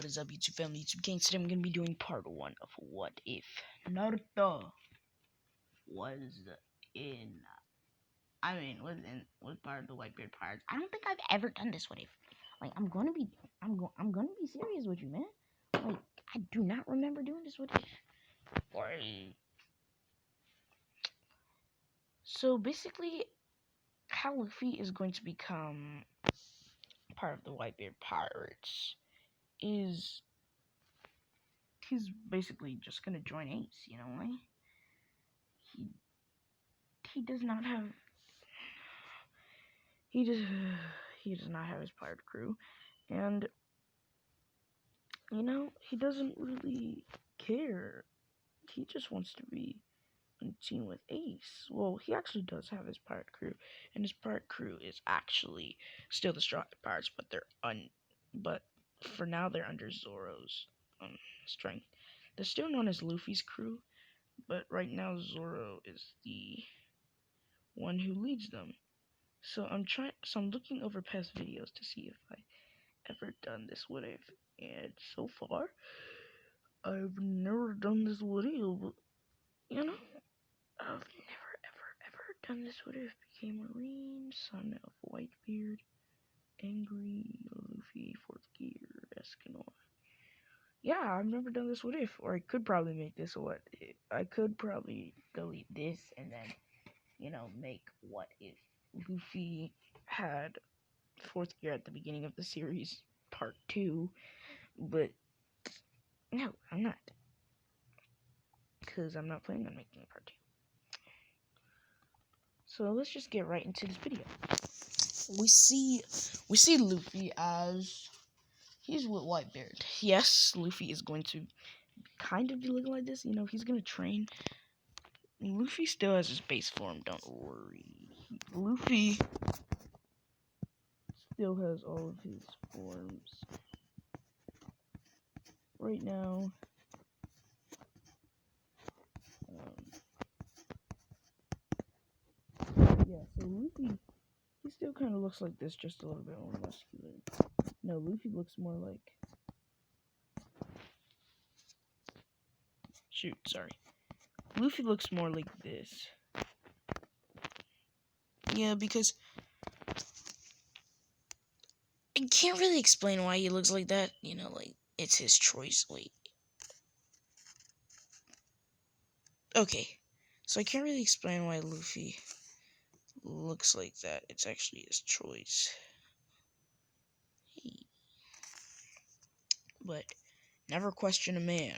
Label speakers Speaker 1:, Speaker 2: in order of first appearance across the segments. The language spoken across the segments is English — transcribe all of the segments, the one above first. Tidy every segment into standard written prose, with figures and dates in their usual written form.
Speaker 1: is up, YouTube family, YouTube gang? Today I'm going to be doing part 1 of What If Naruto was was part of the Whitebeard Pirates. I don't think I've ever done this What If. Like, I'm gonna be serious with you, man. Like, I do not remember doing this What If. So basically, how Luffy is going to become part of the Whitebeard Pirates is he's basically just gonna join Ace, you know, like he does not have he does not have his pirate crew, and you know, he doesn't really care. He just wants to be on a team with Ace. Well, he actually does have his pirate crew, and his pirate crew is actually still the Straw Hat Pirates, but for now they're under Zoro's strength. They're still known as Luffy's crew, but right now Zoro is the one who leads them. So I'm looking over past videos to see if I ever done this What If, and so far I've never done this What If, but you know, I've never ever done this What If. Became Marine, son of Whitebeard, angry Luffy, 4th gear, Escanor. Yeah, I've never done this What If, or I could probably make this What If. I could probably delete this and then, you know, make What If Luffy had 4th gear at the beginning of the series, part 2, but no, I'm not, because I'm not planning on making part 2. So let's just get right into this video. We see Luffy as he's with Whitebeard. Yes, Luffy is going to kind of be looking like this. You know, he's gonna train. Luffy still has his base form. Don't worry. Luffy still has all of his forms. Right now, yeah, so Luffy, he still kind of looks like this, just a little bit more muscular. No, Luffy looks more like... Luffy looks more like this. Yeah, because I can't really explain why he looks like that. You know, like, it's his choice. Wait. Okay. So I can't really explain why Luffy looks like that. It's actually his choice. But never question a man.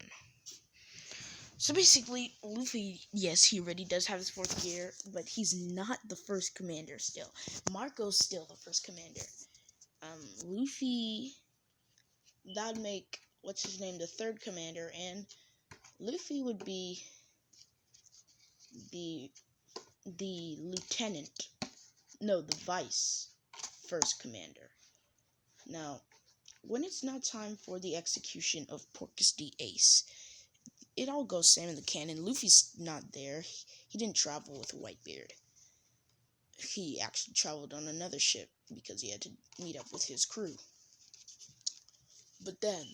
Speaker 1: So basically, Luffy, yes, he already does have his 4th gear, but he's not the first commander still. Marco's still the first commander. Luffy, that'd make, what's his name, the 3rd commander, and Luffy would be the lieutenant, no, the vice 1st commander. Now, when it's not time for the execution of Porcus D. Ace, it all goes same in the canon. Luffy's not there. He didn't travel with Whitebeard. He actually traveled on another ship because he had to meet up with his crew. But then,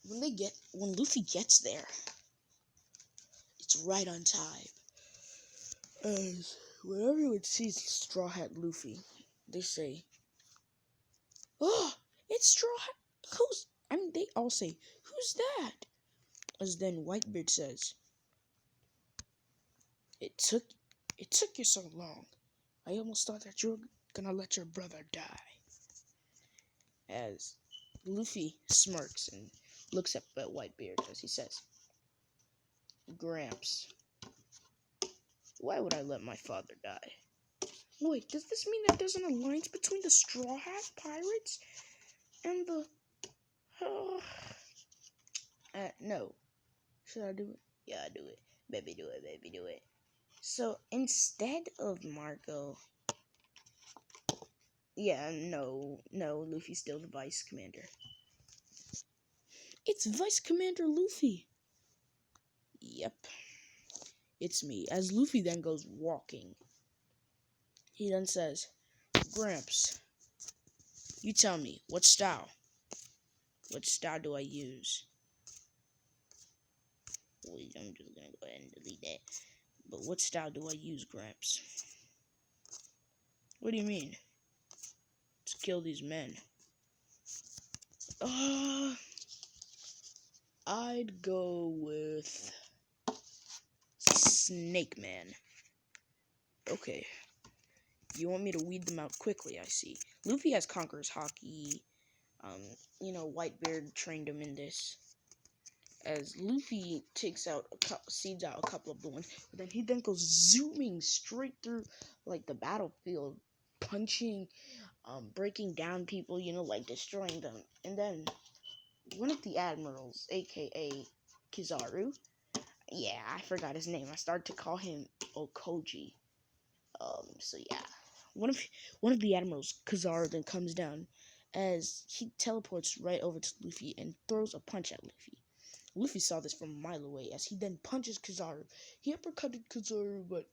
Speaker 1: when Luffy gets there, it's right on time. As when everyone sees Straw Hat Luffy, they say, "Oh, it's Straw Hat." They all say, "Who's that?" As then Whitebeard says, It took you so long. I almost thought that you were gonna let your brother die." As Luffy smirks and looks up at Whitebeard as he says, "Gramps, why would I let my father die?" Wait, does this mean that there's an alliance between the Straw Hat Pirates and the... no. Should I do it? Yeah, do it. Baby, do it. Baby, do it. So, instead of Marco... Yeah, no, Luffy's still the Vice Commander. It's Vice Commander Luffy. Yep. It's me. As Luffy then goes walking, he then says, "Gramps, you tell me, what style? What style do I use? Wait, I'm just gonna go ahead and delete that. But what style do I use, Gramps? What do you mean? To kill these men. I'd go with Snake Man. Okay. You want me to weed them out quickly, I see. Luffy has Conqueror's Hockey. Whitebeard trained him in this. As Luffy seeds out a couple of the ones, but then he goes zooming straight through, like, the battlefield, punching, breaking down people, like, destroying them. And then one of the admirals, aka Kizaru, yeah, I forgot his name. I started to call him Okoji. So yeah, one of the admirals, Kizaru, then comes down as he teleports right over to Luffy and throws a punch at Luffy. Luffy saw this from a mile away as he then punches Kizaru. He uppercutted Kizaru, but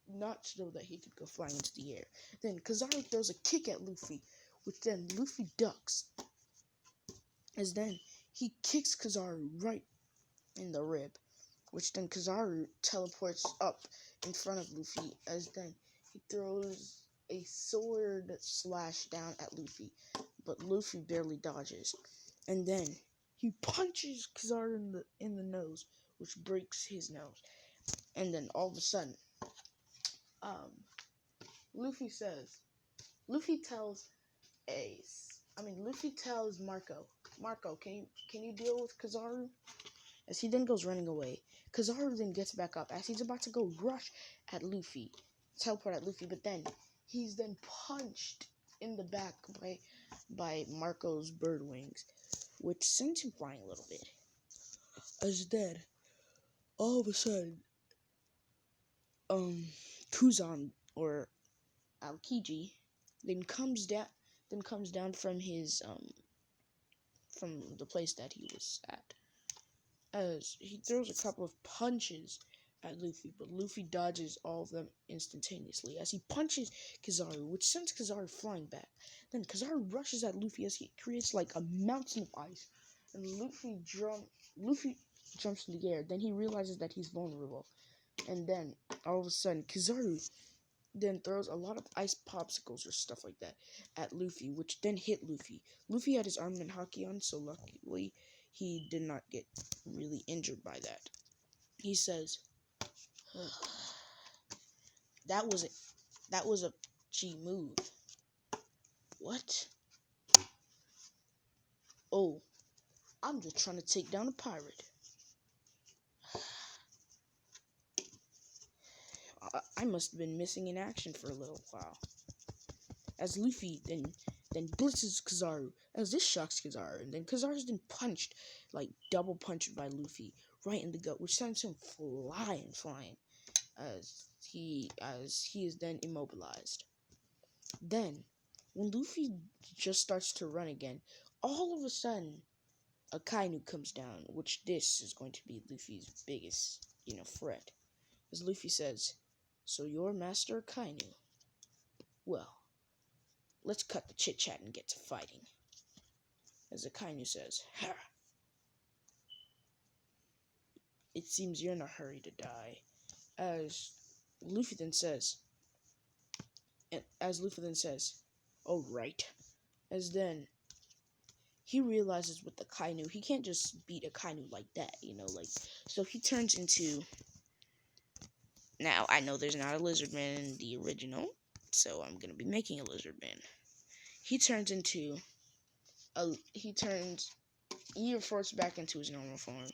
Speaker 1: not so that he could go flying into the air. Then Kizaru throws a kick at Luffy, which then Luffy ducks. As then he kicks Kizaru right in the rib, which then Kizaru teleports up in front of Luffy, as then he throws a sword slash down at Luffy, but Luffy barely dodges. And then he punches Kizaru in the nose, which breaks his nose. And then all of a sudden, Luffy tells Marco, can you deal with Kizaru? As he then goes running away, Kizaru then gets back up as he's about to go rush at Luffy, teleport at Luffy, but then he's then punched in the back by Marco's bird wings, which sends him flying a little bit. As then, all of a sudden, Kuzan, or Aokiji, then comes down from his from the place that he was at, as he throws a couple of punches at Luffy, but Luffy dodges all of them instantaneously as he punches Kizaru, which sends Kizaru flying back. Then Kizaru rushes at Luffy as he creates like a mountain of ice, and Luffy jumps in the air. Then he realizes that he's vulnerable, and then all of a sudden Kizaru then throws a lot of ice popsicles or stuff like that at Luffy, which then hit Luffy. Luffy had his armament hockey on, so luckily he did not get really injured by that. He says, that was a G move. What? Oh, I'm just trying to take down a pirate. I must have been missing in action for a little while. As Luffy then blitzes Kizaru, as this shocks Kizaru, and then Kizaru's then punched, like double punched by Luffy, right in the gut, which sends him flying, as he is then immobilized. Then, when Luffy just starts to run again, all of a sudden, a Kainu comes down, which this is going to be Luffy's biggest, threat. As Luffy says, "So you're Master Kainu? Well, let's cut the chit-chat and get to fighting." As the Kainu says, "Ha! It seems you're in a hurry to die." As Luffy then says, "Oh, right." As then he realizes with the Kainu, he can't just beat a Kainu like that, so he turns into... Now, I know there's not a lizard man in the original, so I'm gonna be making a lizard man. He reverts back into his normal form,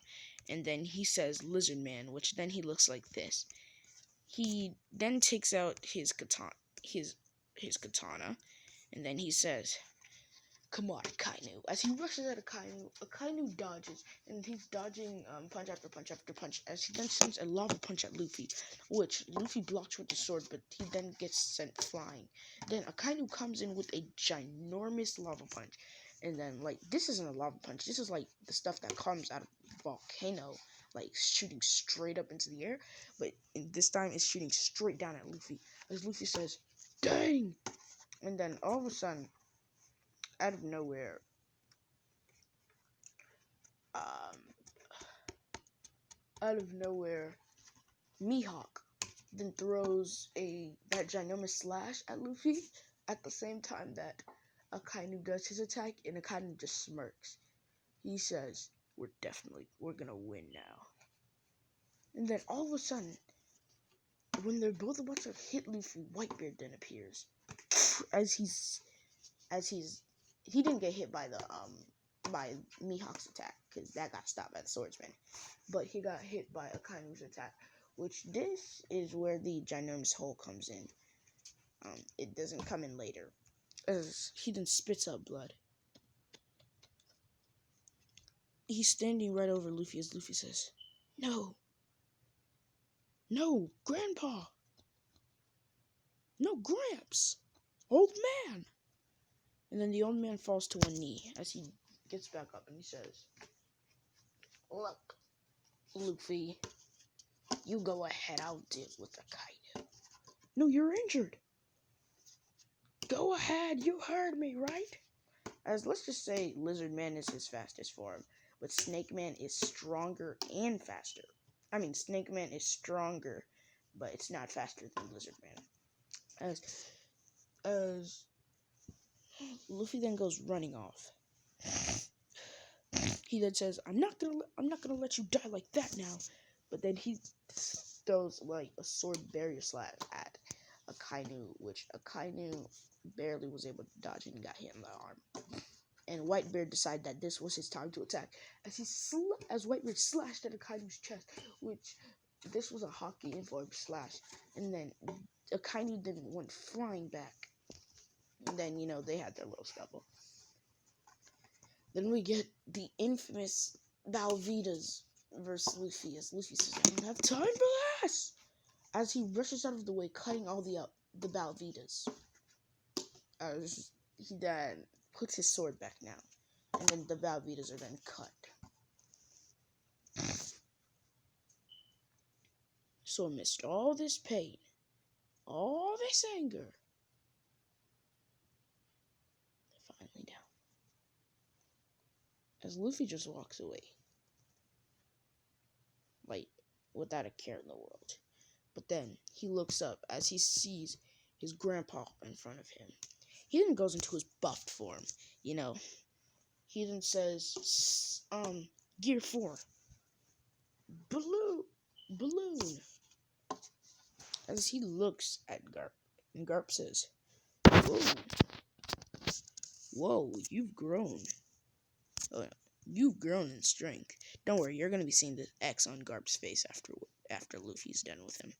Speaker 1: and then he says lizard man, which then he looks like this. He then takes out his katana, and then he says, "Come on, Kainu." As he rushes at a Kainu dodges, and he's dodging punch after punch after punch, as he then sends a lava punch at Luffy, which Luffy blocks with the sword, but he then gets sent flying. Then a Kainu comes in with a ginormous lava punch, and then, this isn't a lava punch, this is, the stuff that comes out of a volcano, shooting straight up into the air, but this time it's shooting straight down at Luffy, as Luffy says, "Dang!" And then, all of a sudden, out of nowhere, out of nowhere, Mihawk then throws that ginormous slash at Luffy at the same time that Akainu does his attack, and Akainu just smirks. He says, we're gonna win now. And then all of a sudden, when they're both about to hit Luffy, Whitebeard then appears. He didn't get hit by by Mihawk's attack, because that got stopped by the swordsman. But he got hit by Akainu's attack, which this is where the ginormous hole comes in. It doesn't come in later, as he then spits out blood. He's standing right over Luffy as Luffy says, No, Grandpa! No, Gramps! Old man! And then the old man falls to one knee as he gets back up and he says, Look, Luffy, you go ahead, I'll deal with Akainu. No, you're injured. Go ahead, you heard me, right? As let's just say Lizard Man is his fastest form, but Snake Man is stronger and faster. I mean, Snake Man is stronger, but it's not faster than Lizard Man. As Luffy then goes running off. He then says, I'm not gonna let you die like that now. But then he throws like a sword barrier slap at Akainu, which Akainu barely was able to dodge and got hit in the arm. And Whitebeard decided that this was his time to attack, as Whitebeard slashed at Akainu's chest, which this was a hockey inform slash. And then Akainu then went flying back. And then, they had their little scuffle. Then we get the infamous Balvitas versus Luffy, as Luffy says, I don't have time for this! As he rushes out of the way, cutting all the Balvitas. He then puts his sword back now, and then the Balvitas are then cut. So amidst all this pain, all this anger, they're finally down. As Luffy just walks away, like, without a care in the world. But then he looks up as he sees his grandpa in front of him. He then goes into his buffed form, He then says, Gear 4, balloon. As he looks at Garp, and Garp says, Whoa, you've grown. Oh, you've grown in strength. Don't worry, you're gonna be seeing the X on Garp's face after Luffy's done with him.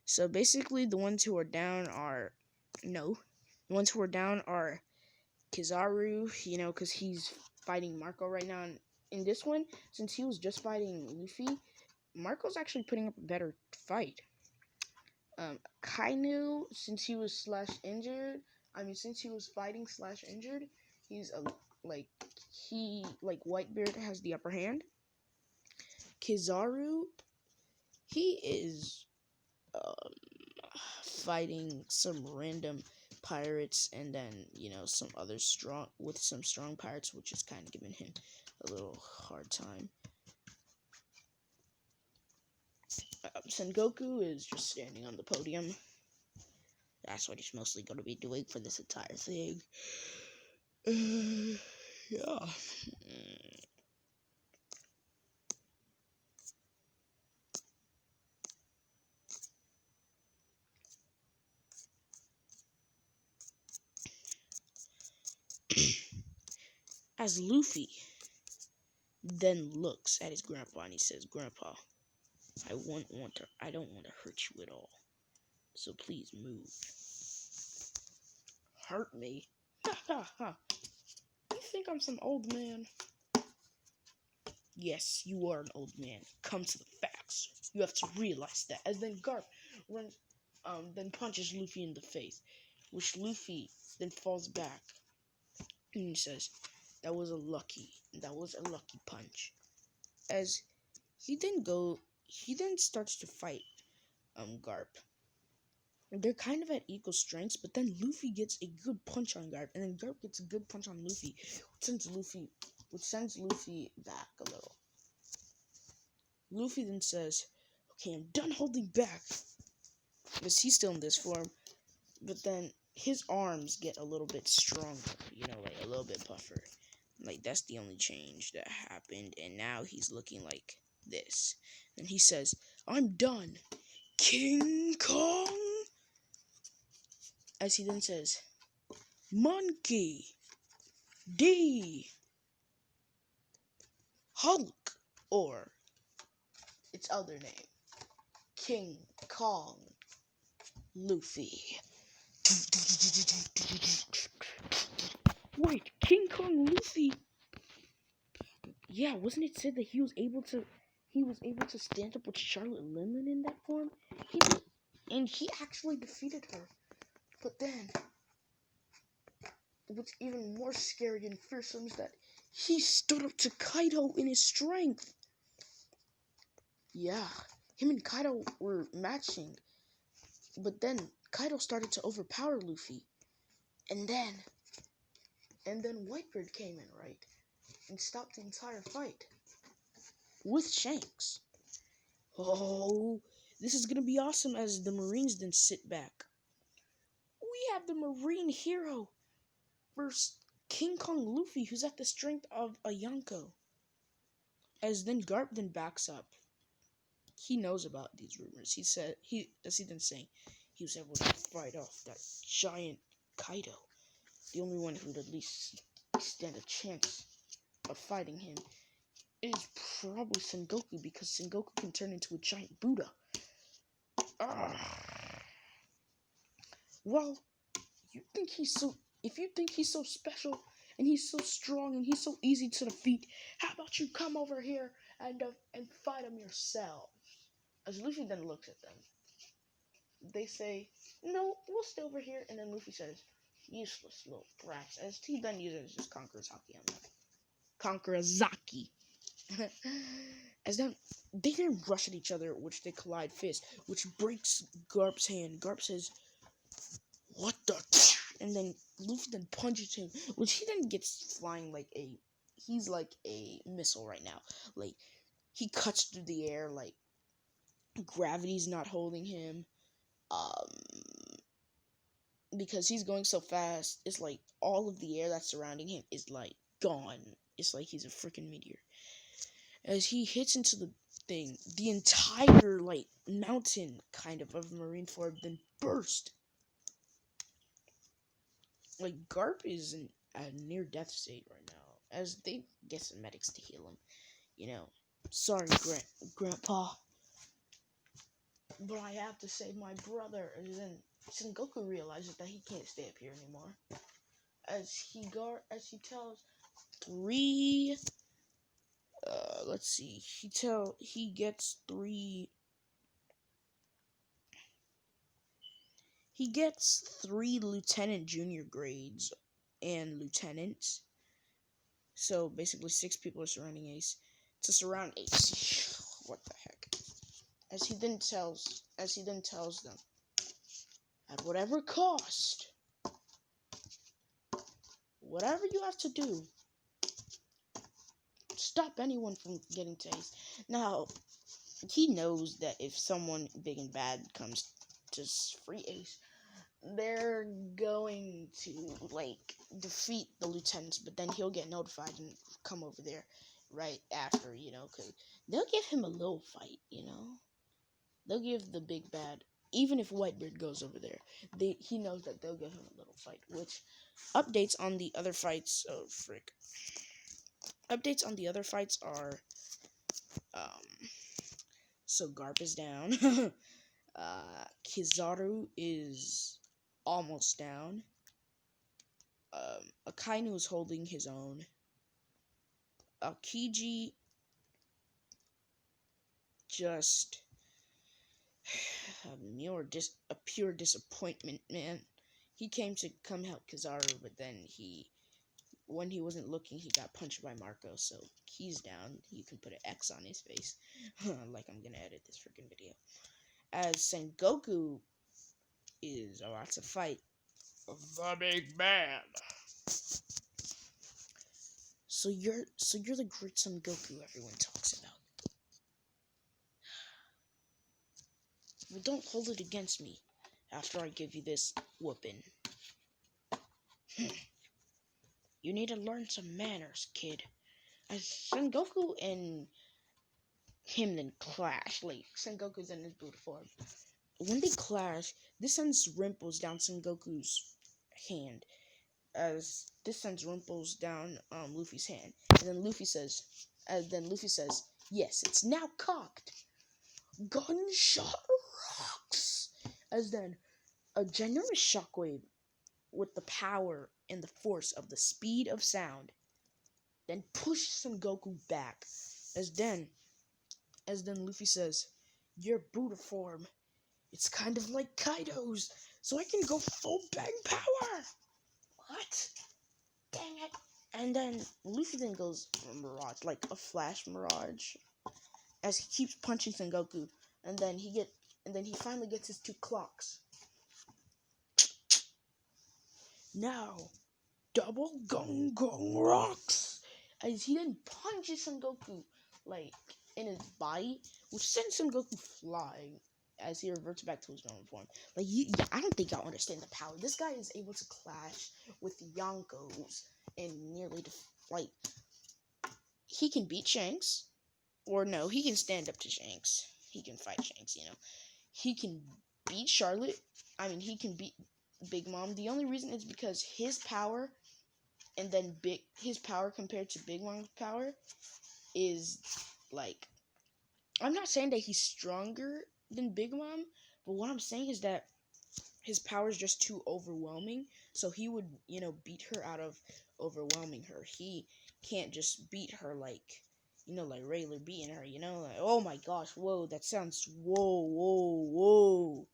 Speaker 1: So basically, the ones who are down are Kizaru, because he's fighting Marco right now. And in this one, since he was just fighting Luffy, Marco's actually putting up a better fight. Kainu, since he was fighting / injured, he's Whitebeard has the upper hand. Kizaru, he is fighting some random pirates, and then some other strong pirates, which is kind of giving him a little hard time. Sengoku is just standing on the podium. That's what he's mostly going to be doing for this entire thing. Yeah. As Luffy then looks at his grandpa and he says, Grandpa, I don't want to hurt you at all. So please move. Hurt me? Ha ha ha. You think I'm some old man? Yes, you are an old man. Come to the facts. You have to realize that. And then Garp runs, then punches Luffy in the face, which Luffy then falls back. And he says, that was a lucky punch. As he then starts to fight Garp. They're kind of at equal strengths, but then Luffy gets a good punch on Garp, and then Garp gets a good punch on Luffy, since Luffy which sends Luffy back a little. Luffy then says, okay, I'm done holding back. Because he's still in this form. But then his arms get a little bit stronger, like a little bit buffer. Like, that's the only change that happened. And now he's looking like this. And he says, I'm done. King Kong? As he then says, Monkey D. Hulk. Or its other name, King Kong Luffy. Wait, King Kong Luffy? Yeah, wasn't it said that he was able to stand up with Charlotte Linlin in that form? He did, and he actually defeated her. But then, what's even more scary and fearsome is that he stood up to Kaido in his strength. Yeah, him and Kaido were matching. But then Kaido started to overpower Luffy. And then Whitebeard came in, right? And stopped the entire fight. With Shanks. Oh, this is gonna be awesome as the Marines then sit back. We have the Marine hero versus King Kong Luffy, who's at the strength of a Yonko. As then Garp then backs up. He knows about these rumors. He was able to fight off that giant Kaido. The only one who'd at least stand a chance of fighting him is probably Sengoku, because Sengoku can turn into a giant Buddha. Well, if you think he's so special and he's so strong and he's so easy to defeat, how about you come over here and fight him yourself? As Luffy then looks at them, they say, no, we'll stay over here. And then Luffy says, useless little brats, as he then uses his Conqueror's-Haki on them. Conqueror's-Haki. As then they then rush at each other, which they collide fists, which breaks Garp's hand. Garp says, what the? And then Luffy then punches him, which he then gets flying he's like a missile right now. Like, he cuts through the air, like, gravity's not holding him. Because he's going so fast, it's like all of the air that's surrounding him is like gone. It's like he's a freaking meteor. As he hits into the thing, the entire like mountain kind of Marineford then burst. Like, Garp is in a near death state right now, as they get some medics to heal him. Sorry, Grandpa, but I have to save my brother. And then Sengoku realizes that he can't stay up here anymore. As he tells three. Let's see. He gets three. He gets 3 lieutenant junior grades and lieutenants. So basically 6 people are surrounding Ace. To surround Ace. What the heck? As he then tells them, at whatever cost, whatever you have to do, stop anyone from getting to Ace. Now, he knows that if someone big and bad comes to free Ace, they're going to, like, defeat the lieutenants, but then he'll get notified and come over there right after, because they'll give him a little fight, They'll give the big bad, even if Whitebeard goes over there, he knows that they'll give him a little fight, which updates on the other fights, Updates on the other fights are, so Garp is down, Kizaru is almost down, Akainu is holding his own, Aokiji just a pure disappointment, man. He came to come help Kizaru, but then when he wasn't looking, he got punched by Marco, so he's down. You can put an X on his face, like I'm gonna edit this freaking video. As Sengoku is about to fight the big bad. So you're the great Son Goku everyone talks about. Well, don't hold it against me after I give you this whooping. You need to learn some manners, kid. As Son Goku and him then clash. Like, Son Goku's in his Buddha form. When they clash, this sends rimples down Son Goku's hand. As this sends rimples down Luffy's hand. And then Luffy says, yes, it's now cocked. Gunshot rocks. As then, a ginormous shockwave with the power and the force of the speed of sound then pushes Son Goku back. As then Luffy says, your Buddha form, it's kind of like Kaido's, so I can go full bang power. What? Dang it. And then Luffy then goes mirage, like a flash mirage, as he keeps punching Son Goku, and then he finally gets his 2 clocks. Now, double gong gong rocks, as he then punches Son Goku, like, in his body, which sends Son Goku flying as he reverts back to his normal form. Like, I don't think y'all understand the power. This guy is able to clash with Yonkos and nearly, he can beat Shanks, or no, he can stand up to Shanks. He can fight Shanks, you know. He can beat Charlotte. I mean, he can beat Big Mom. The only reason is because his power, and then his power compared to Big Mom's power is, like, I'm not saying that he's stronger than Big Mom, but what I'm saying is that his power is just too overwhelming, so he would, beat her out of overwhelming her. He can't just beat her like, like regular beating her, like, oh my gosh, whoa, that sounds, whoa,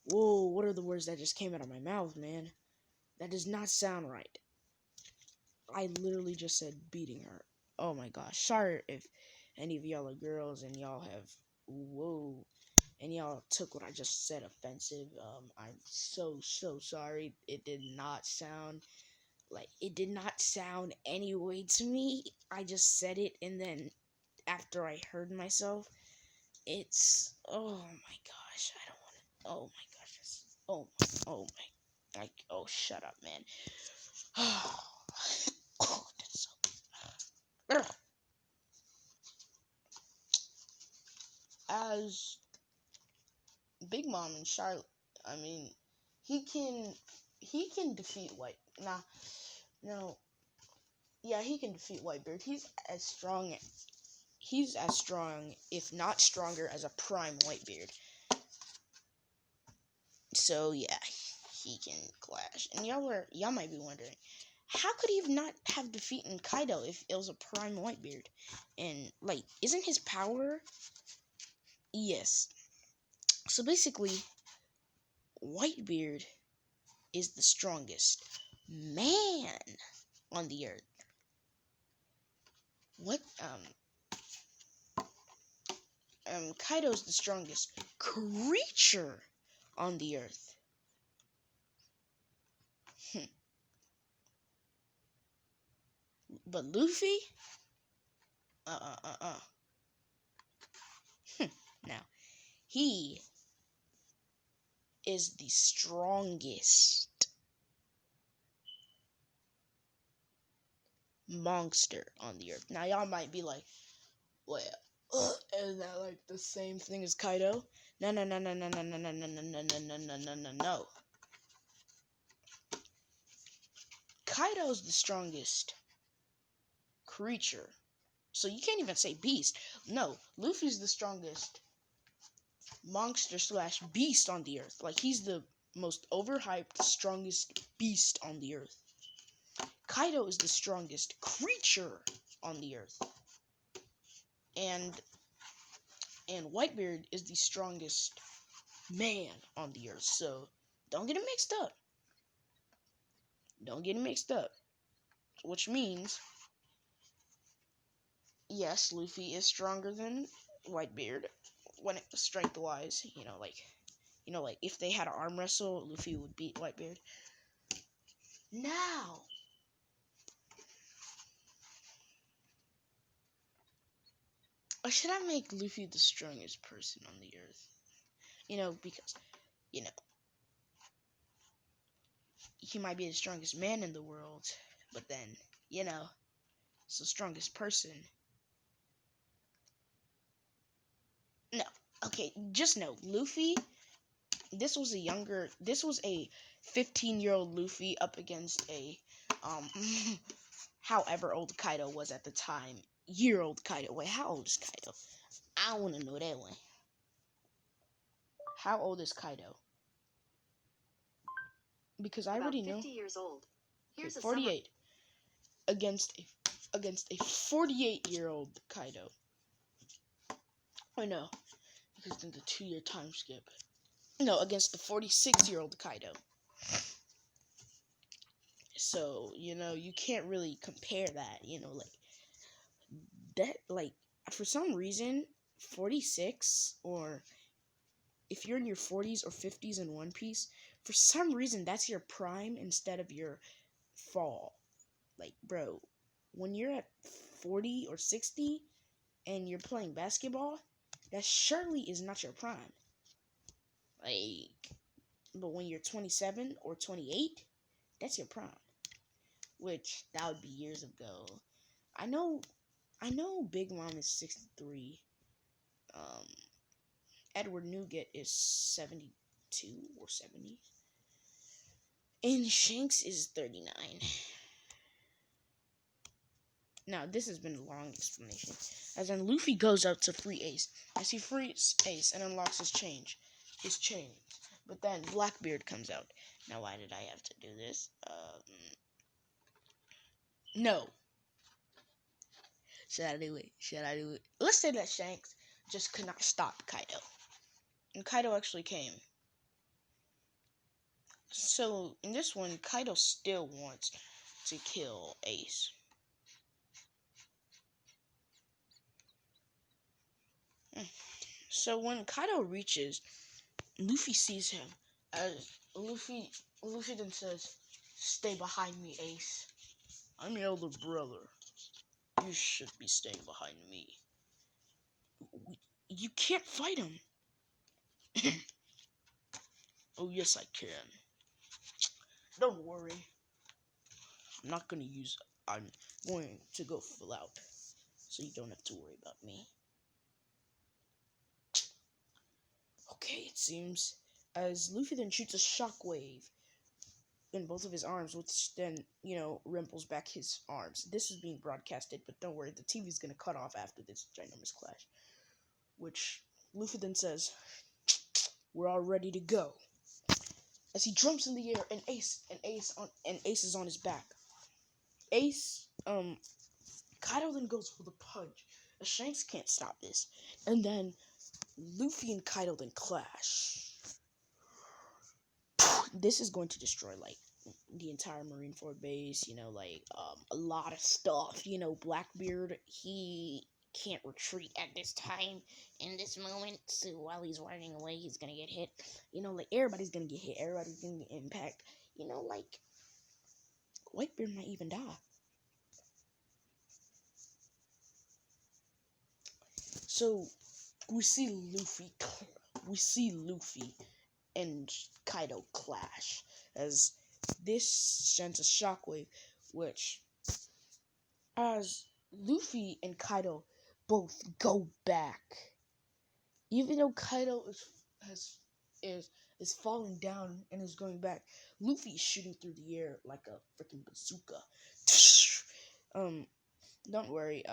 Speaker 1: what are the words that just came out of my mouth, man? That does not sound right. I literally just said beating her. Oh my gosh, sorry if any of y'all are girls and y'all have, and y'all took what I just said offensive. I'm so sorry. It did not sound anyway to me. I just said it, and then after I heard myself, it's, oh my gosh, I don't want to, oh my gosh, oh, shut up, man. Oh, that's so, as Big Mom and Charlotte, I mean, he can defeat he can defeat Whitebeard. He's as strong, if not stronger, as a prime Whitebeard. So yeah, he can clash. And y'all might be wondering, how could he not have defeated Kaido if it was a prime Whitebeard? And, like, isn't his power? Yes. So basically, Whitebeard is the strongest man on the earth. Kaido's the strongest creature on the earth. But Luffy? Now, he is the strongest monster on the earth. Now, y'all might be like, well, isn't that like the same thing as Kaido? No. Kaido's the strongest creature. So you can't even say beast. No, Luffy's the strongest monster / beast on the earth. Like, he's the most overhyped, strongest beast on the earth. Kaido is the strongest creature on the earth. And Whitebeard is the strongest man on the earth. So don't get it mixed up. Which means, yes, Luffy is stronger than Whitebeard when it strength wise. Like if they had an arm wrestle, Luffy would beat Whitebeard. Now, Or should I make Luffy the strongest person on the earth? Because, you know, he might be the strongest man in the world, but then, it's the strongest person. No. Okay, just know, Luffy, this was a 15-year-old Luffy up against a, however old Kaido was at the time. Year-old Kaido. Wait, how old is Kaido? I want to know that one. How old is Kaido? Because I already know.
Speaker 2: 50 years old. Here's
Speaker 1: Okay, 48 against a 48-year-old Kaido. I know, because then the 2-year time skip. No, against the 46-year-old Kaido. So, you can't really compare that, for some reason, 46, or if you're in your 40s or 50s in One Piece, for some reason, that's your prime instead of your fall. Like, bro, when you're at 40 or 60 and you're playing basketball, that surely is not your prime. But when you're 27 or 28, that's your prime. Which, that would be years ago. I know Big Mom is 63. Edward Nugget is 72 or 70. And Shanks is 39. Now, this has been a long explanation. As then Luffy goes out to free Ace. As he frees Ace and unlocks his chain. But then Blackbeard comes out. Now, why did I have to do this? No. Should I do it? Let's say that Shanks just could not stop Kaido. And Kaido actually came. So, in this one, Kaido still wants to kill Ace. So, when Kaido reaches, Luffy sees him. As Luffy then says, "Stay behind me, Ace. I'm your older brother. You should be staying behind me. You can't fight him." "Oh, yes, I can. Don't worry. I'm going to go full out, so you don't have to worry about me." Okay, it seems. As Luffy then shoots a shockwave in both of his arms, which then, rimples back his arms. This is being broadcasted, but don't worry, the TV's gonna cut off after this ginormous clash. Which Luffy then says, "We're all ready to go." As he jumps in the air, and Ace is on his back. Kaido then goes for the punch. Shanks can't stop this. And then Luffy and Kaido then clash. This is going to destroy, the entire Marineford base, a lot of stuff. Blackbeard, he can't retreat at this time, in this moment, so while he's running away, he's gonna get hit. Everybody's gonna get hit, everybody's gonna get impact. Whitebeard might even die. So, we see Luffy and Kaido clash, as this sends a shockwave, which, as Luffy and Kaido both go back, even though Kaido is falling down and is going back, Luffy is shooting through the air like a freaking bazooka. Don't worry,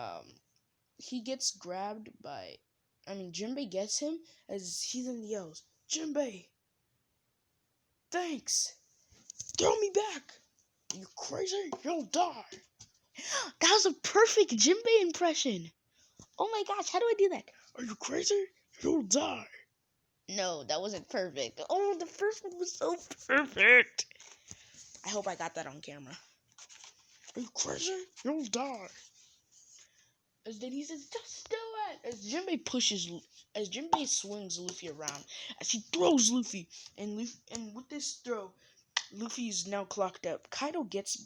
Speaker 1: he gets grabbed by, Jinbei gets him, as he then yells, "Jinbei, thanks! Throw me back! Are you crazy? You'll die!" That was a perfect Jinbei impression! Oh my gosh, how do I do that? "Are you crazy? You'll die!" No, that wasn't perfect. Oh, the first one was so perfect! I hope I got that on camera. "Are you crazy? You'll die!" As then he says, "Just do it!" As Jinbei swings Luffy around, as he throws Luffy, and with this throw, Luffy is now clocked up. Kaido gets,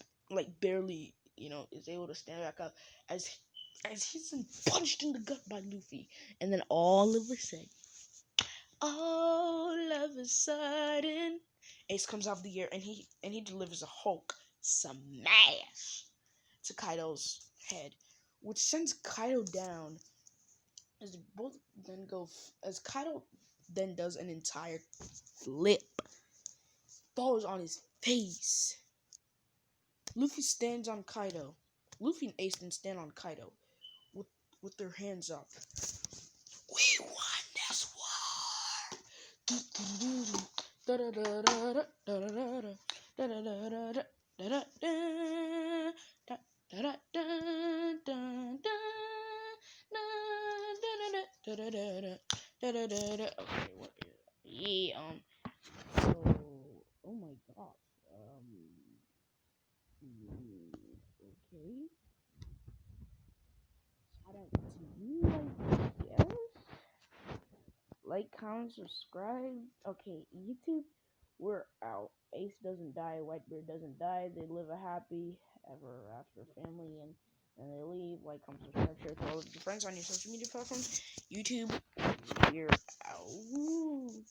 Speaker 1: barely, is able to stand back up, as as he's been punched in the gut by Luffy. And then all of a sudden, Ace comes out of the air and he delivers a Hulk smash to Kaido's head, which sends Kaido down. As both then go, as Kaido then does an entire flip, falls on his face. Luffy stands on Kaido. Luffy and Ace then stand on Kaido with their hands up. We won this war. Okay, what is yeah, so oh my gosh. Okay. Shout out to you, I guess. Like, comment, subscribe. Okay, YouTube, we're out. Ace doesn't die, Whitebeard doesn't die. They live a happy ever after family, and they leave. Like, comment, subscribe, share with all of your friends on your social media platforms. YouTube, we're out.